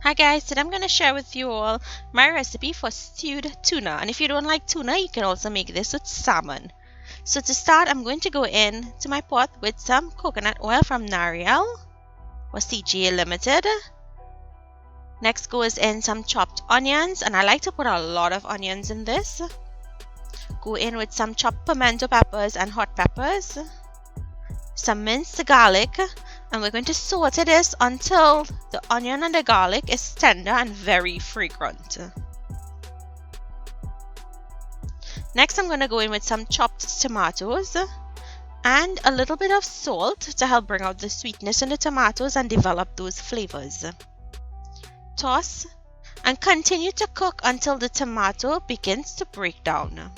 Hi guys, today I'm going to share with you all my recipe for stewed tuna. And if you don't like tuna, you can also make this with salmon. So to start, I'm going to go in to my pot with some coconut oil from Nariel or CGA Limited. Next goes in some chopped onions, and I like to put a lot of onions in this. Go in with some chopped pimento peppers and hot peppers. Some minced garlic, and we're going to saute this until the onion and the garlic is tender and very fragrant. Next, I'm going to go in with some chopped tomatoes and a little bit of salt to help bring out the sweetness in the tomatoes and develop those flavors. Toss and continue to cook until the tomato begins to break down.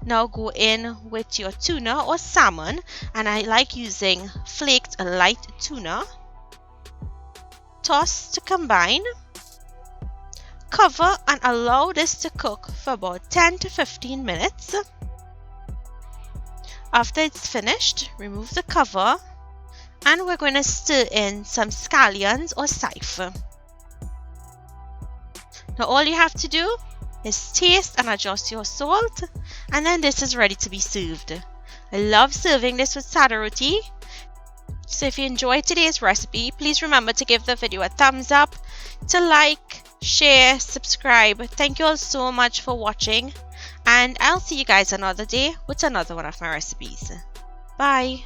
Now go in with your tuna or salmon, and I like using flaked light tuna. Toss to combine. Cover and allow this to cook for about 10 to 15 minutes. After it's finished, remove the cover, and we're going to stir in some scallions or sipho. Now all you have to do is taste and adjust your salt, and then this is ready to be served. I love serving this with sada roti. So if you enjoyed today's recipe, please remember to give the video a thumbs up, to like, share, subscribe. Thank you all so much for watching, and I'll see you guys another day with another one of my recipes. Bye.